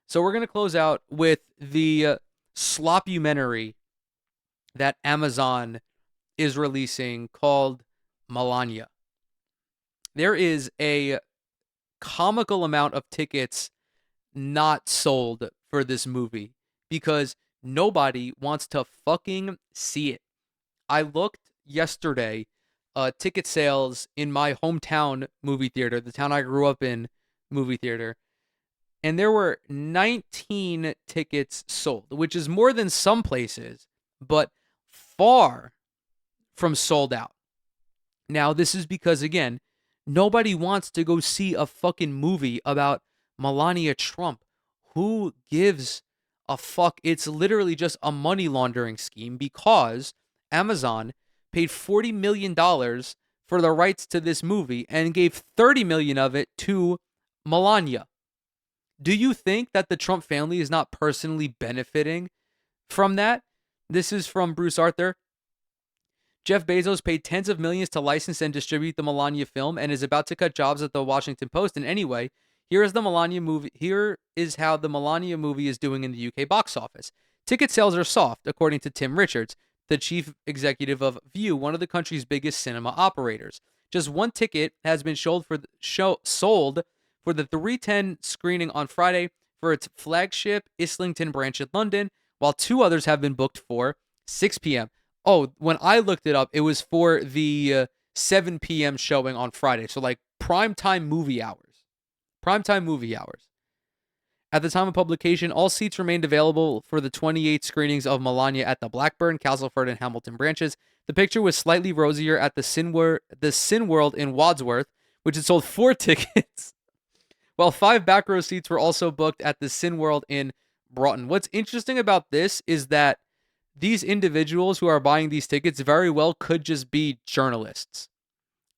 So we're going to close out with the Slopumentary that Amazon is releasing called Melania. There is a comical amount of tickets not sold for this movie because nobody wants to fucking see it. I looked yesterday, ticket sales in my hometown movie theater, the town I grew up in movie theater, and there were 19 tickets sold, which is more than some places, but far from sold out. Now, this is because, again, nobody wants to go see a fucking movie about Melania Trump. Who gives a fuck? It's literally just a money laundering scheme because Amazon paid $40 million dollars for the rights to this movie and gave 30 million dollars of it to Melania. Do you think that the Trump family is not personally benefiting from that? This is from Bruce Arthur. Jeff Bezos paid tens of millions to license and distribute the Melania film and is about to cut jobs at the Washington Post. And anyway, here is the Melania movie. Here is how the Melania movie is doing in the UK box office. Ticket sales are soft, according to Tim Richards, the chief executive of View, one of the country's biggest cinema operators. Just one ticket has been sold for the 3:10 screening on Friday for its flagship Islington branch in London, while two others have been booked for 6 p.m. Oh, when I looked it up, it was for the 7 p.m. showing on Friday. So like primetime movie hours. Primetime movie hours. At the time of publication, all seats remained available for the 28 screenings of Melania at the Blackburn, Castleford, and Hamilton branches. The picture was slightly rosier at the Cineworld in Wadsworth, which had sold 4 tickets, while 5 back row seats were also booked at the Cineworld in Broughton. What's interesting about this is that these individuals who are buying these tickets very well could just be journalists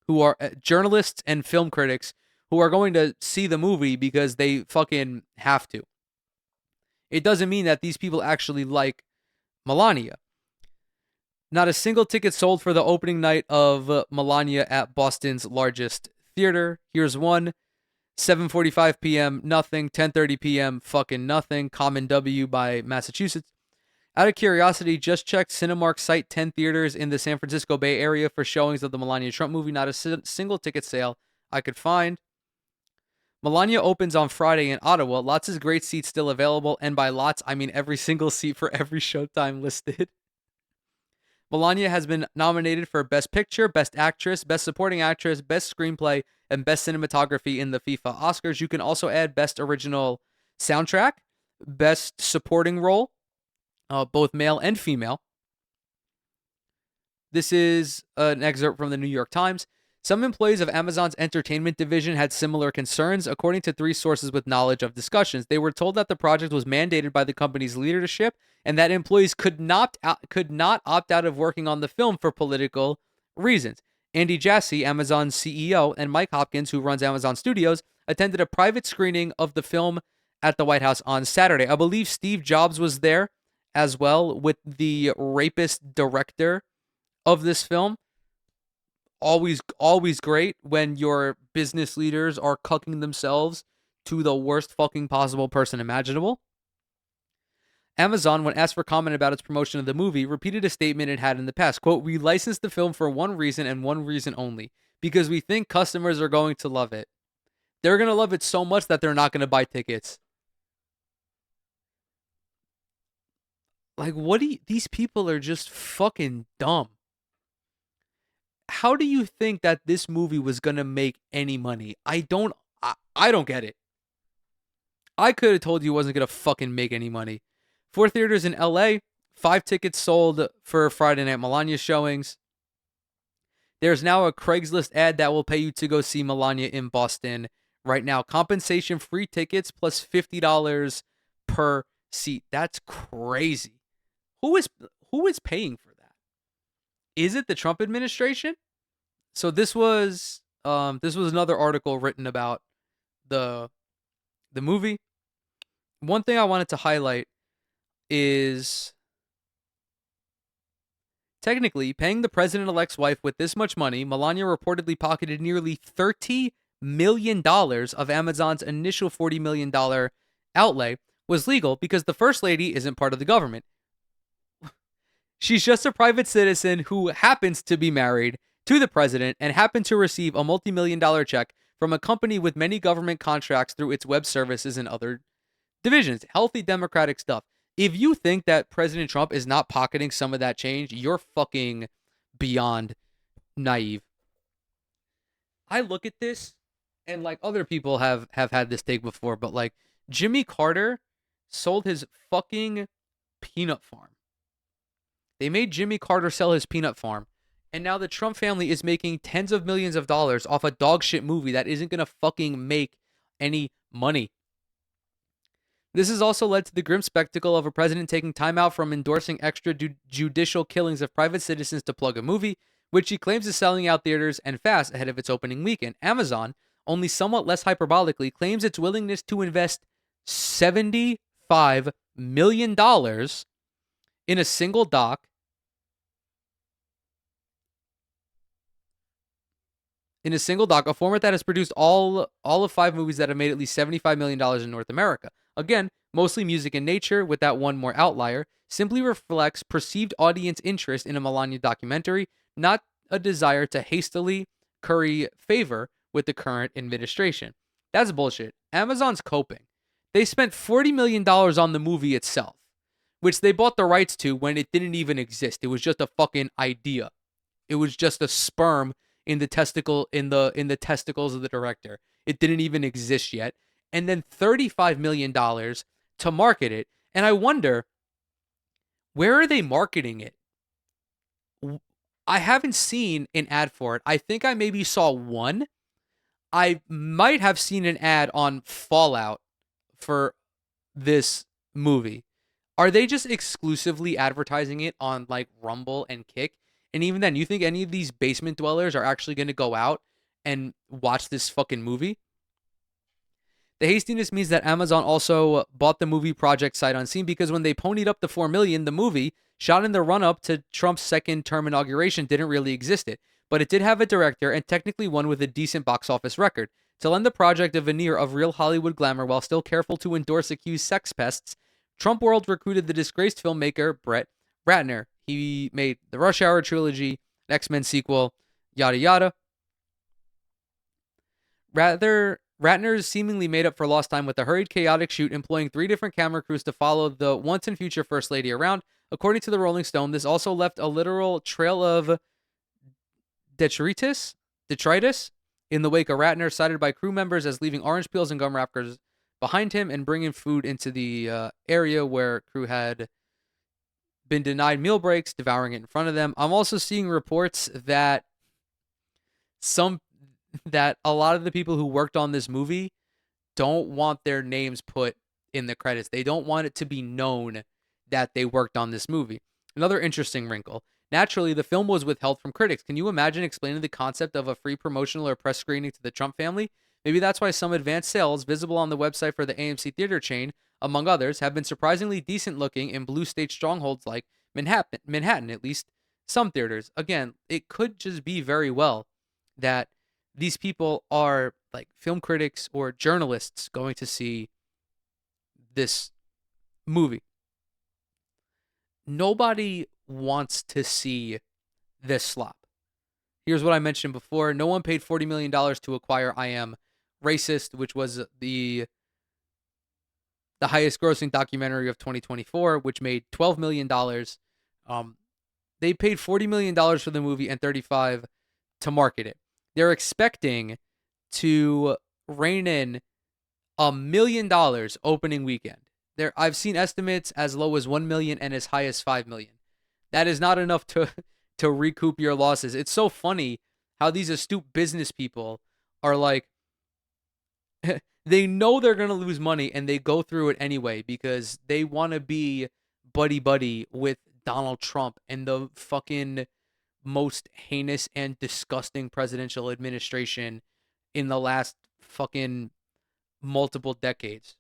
who are journalists and film critics who are going to see the movie because they fucking have to. It doesn't mean that these people actually like Melania. Not a single ticket sold for the opening night of Melania at Boston's largest theater. Here's one. 7:45 p.m. nothing. 10:30 p.m. fucking nothing. Common W by Massachusetts. Out of curiosity, just checked Cinemark's site 10 theaters in the San Francisco Bay Area for showings of the Melania Trump movie. Not a single ticket sale I could find. Melania opens on Friday in Ottawa. Lots of great seats still available, and by lots, I mean every single seat for every showtime listed. Melania has been nominated for Best Picture, Best Actress, Best Supporting Actress, Best Screenplay, and Best Cinematography in the FIFA Oscars. You can also add Best Original Soundtrack, Best Supporting Role, both male and female. This is an excerpt from the New York Times. Some employees of Amazon's entertainment division had similar concerns, according to 3 sources with knowledge of discussions. They were told that the project was mandated by the company's leadership and that employees could not opt out of working on the film for political reasons. Andy Jassy, Amazon's CEO, and Mike Hopkins, who runs Amazon Studios, attended a private screening of the film at the White House on Saturday. I believe Steve Jobs was there as well with the rapist director of this film. Always great when your business leaders are cucking themselves to the worst fucking possible person imaginable. Amazon, when asked for comment about its promotion of the movie, repeated a statement it had in the past. Quote, "We licensed the film for one reason and one reason only, because we think customers are going to love it. They're going to love it so much that they're not going to buy tickets." Like, these people are just fucking dumb. How do you think that this movie was going to make any money? I don't get it. I could have told you it wasn't going to fucking make any money. 4 theaters in LA, 5 tickets sold for Friday night Melania showings. There's now a Craigslist ad that will pay you to go see Melania in Boston right now. Compensation free tickets plus $50 per seat. That's crazy. Who is paying for that? Is it the Trump administration? So this was another article written about the movie. One thing I wanted to highlight is technically paying the president-elect's wife with this much money. Melania reportedly pocketed nearly $30 million of Amazon's initial $40 million outlay, was legal because the first lady isn't part of the government. She's just a private citizen who happens to be married to the president and happened to receive a multi-million-dollar check from a company with many government contracts through its web services and other divisions. Healthy democratic stuff. If you think that President Trump is not pocketing some of that change, you're fucking beyond naive. I look at this, and like other people have had this take before, but like Jimmy Carter sold his fucking peanut farm. They made Jimmy Carter sell his peanut farm. And now the Trump family is making tens of millions of dollars off a dog shit movie that isn't going to fucking make any money. This has also led to the grim spectacle of a president taking time out from endorsing extrajudicial killings of private citizens to plug a movie, which he claims is selling out theaters and fast ahead of its opening weekend. Amazon, only somewhat less hyperbolically, claims its willingness to invest $75 million in a single doc a format that has produced all of 5 movies that have made at least $75 million in North America. Again, mostly music in nature, with that one more outlier, simply reflects perceived audience interest in a Melania documentary, not a desire to hastily curry favor with the current administration. That's bullshit. Amazon's coping. They spent $40 million on the movie itself, which they bought the rights to when it didn't even exist. It was just a fucking idea. It was just a sperm in the testicles of the director. It didn't even exist yet. And then $35 million to market it. And I wonder, where are they marketing it? I haven't seen an ad for it. I think I maybe saw one. I might have seen an ad on Fallout for this movie. Are they just exclusively advertising it on like Rumble and Kick? And even then, you think any of these basement dwellers are actually going to go out and watch this fucking movie? The hastiness means that Amazon also bought the movie project sight unseen, because when they ponied up the $4 million, the movie, shot in the run-up to Trump's second term inauguration, didn't really exist. But it did have a director, and technically one with a decent box office record. To lend the project a veneer of real Hollywood glamour while still careful to endorse accused sex pests, Trump World recruited the disgraced filmmaker Brett Ratner. He made the Rush Hour trilogy, an X-Men sequel, yada yada. Ratner seemingly made up for lost time with a hurried, chaotic shoot employing 3 different camera crews to follow the once and future First Lady around. According to the Rolling Stone, this also left a literal trail of detritus in the wake of Ratner, cited by crew members as leaving orange peels and gum wrappers behind him and bringing food into the area where crew had been denied meal breaks, devouring it in front of them. I'm also seeing reports that a lot of the people who worked on this movie don't want their names put in the credits. They don't want it to be known that they worked on this movie. Another interesting wrinkle. Naturally, the film was withheld from critics. Can you imagine explaining the concept of a free promotional or press screening to the Trump family? Maybe that's why some advanced sales visible on the website for the AMC theater chain, among others, have been surprisingly decent looking in blue state strongholds like Manhattan, at least some theaters. Again, it could just be very well that these people are like film critics or journalists going to see this movie. Nobody wants to see this slop. Here's what I mentioned before. No one paid $40 million to acquire I Am Racist, which was the highest grossing documentary of 2024, which made $12 million. They paid $40 million for the movie and $35 to market it. They're expecting to rein in $1 million opening weekend. I've seen estimates as low as 1 million and as high as 5 million. That is not enough to recoup your losses. It's so funny how these astute business people are like, they know they're going to lose money and they go through it anyway because they want to be buddy with Donald Trump and the fucking most heinous and disgusting presidential administration in the last fucking multiple decades.